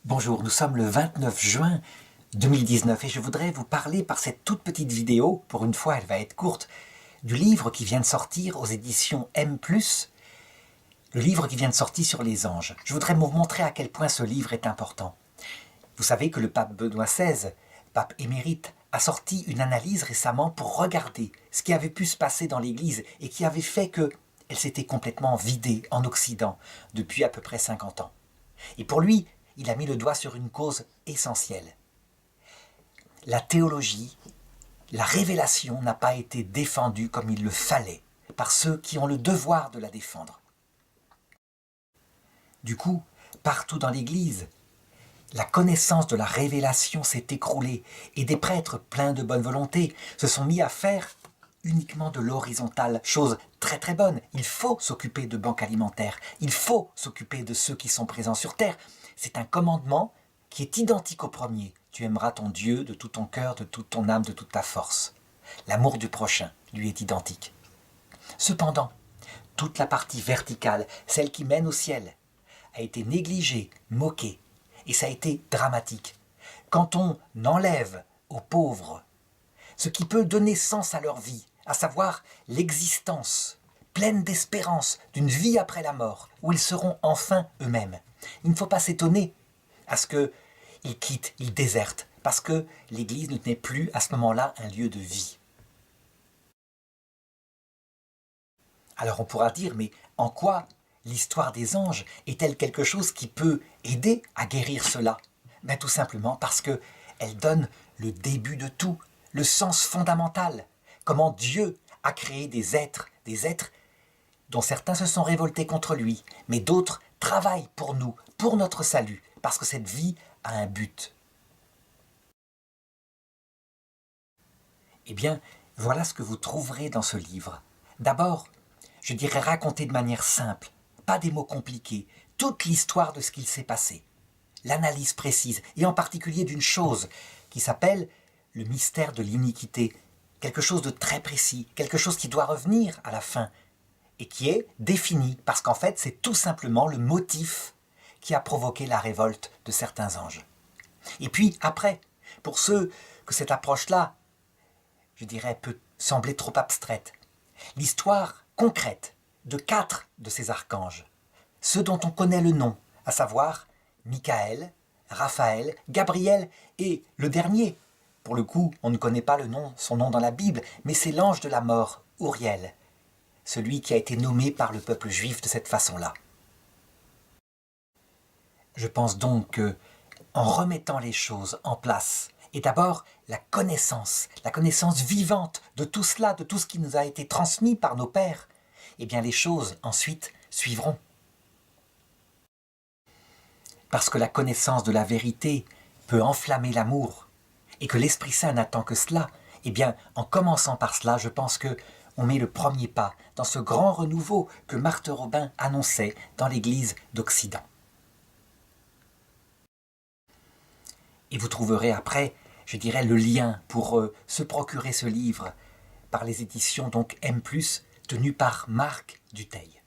Bonjour, nous sommes le 29 juin 2019 et je voudrais vous parler par cette toute petite vidéo, pour une fois elle va être courte, du livre qui vient de sortir aux éditions M+, le livre qui vient de sortir sur les anges. Je voudrais vous montrer à quel point ce livre est important. Vous savez que le pape Benoît XVI, pape émérite, a sorti une analyse récemment pour regarder ce qui avait pu se passer dans l'Église et qui avait fait qu'elle s'était complètement vidée en Occident depuis à peu près 50 ans. Et pour lui, il a mis le doigt sur une cause essentielle. La théologie, la révélation n'a pas été défendue comme il le fallait par ceux qui ont le devoir de la défendre. Du coup, partout dans l'Église, la connaissance de la révélation s'est écroulée et des prêtres pleins de bonne volonté se sont mis à faire uniquement de l'horizontal, chose très très bonne. Il faut s'occuper de banques alimentaires, il faut s'occuper de ceux qui sont présents sur terre. C'est un commandement qui est identique au premier. Tu aimeras ton Dieu de tout ton cœur, de toute ton âme, de toute ta force. L'amour du prochain lui est identique. Cependant, toute la partie verticale, celle qui mène au ciel, a été négligée, moquée, et ça a été dramatique. Quand on enlève aux pauvres ce qui peut donner sens à leur vie, à savoir l'existence pleine d'espérance d'une vie après la mort, où ils seront enfin eux-mêmes. Il ne faut pas s'étonner à ce qu'ils quittent, ils désertent, parce que l'Église n'est plus à ce moment-là un lieu de vie. Alors on pourra dire, mais en quoi l'histoire des anges est-elle quelque chose qui peut aider à guérir cela? Ben, tout simplement parce qu'elle donne le début de tout, le sens fondamental. Comment Dieu a créé des êtres dont certains se sont révoltés contre lui, mais d'autres travaillent pour nous, pour notre salut, parce que cette vie a un but. Eh bien, voilà ce que vous trouverez dans ce livre. D'abord, je dirais raconter de manière simple, pas des mots compliqués, toute l'histoire de ce qu'il s'est passé. L'analyse précise, et en particulier d'une chose qui s'appelle le mystère de l'iniquité. Quelque chose de très précis, quelque chose qui doit revenir à la fin, et qui est défini, parce qu'en fait, c'est tout simplement le motif qui a provoqué la révolte de certains anges. Et puis, après, pour ceux que cette approche-là, je dirais, peut sembler trop abstraite, l'histoire concrète de 4 de ces archanges, ceux dont on connaît le nom, à savoir Michael, Raphaël, Gabriel et le dernier. Pour le coup, on ne connaît pas son nom dans la Bible, mais c'est l'ange de la mort, Uriel, celui qui a été nommé par le peuple juif de cette façon-là. Je pense donc que, en remettant les choses en place, et d'abord la connaissance vivante de tout cela, de tout ce qui nous a été transmis par nos pères, eh bien les choses ensuite suivront. Parce que la connaissance de la vérité peut enflammer l'amour, et que l'Esprit Saint n'attend que cela, eh bien en commençant par cela, je pense que on met le premier pas dans ce grand renouveau que Marthe Robin annonçait dans l'Église d'Occident. Et vous trouverez après, je dirais, le lien pour se procurer ce livre par les éditions donc M+, tenues par Marc Dutheil.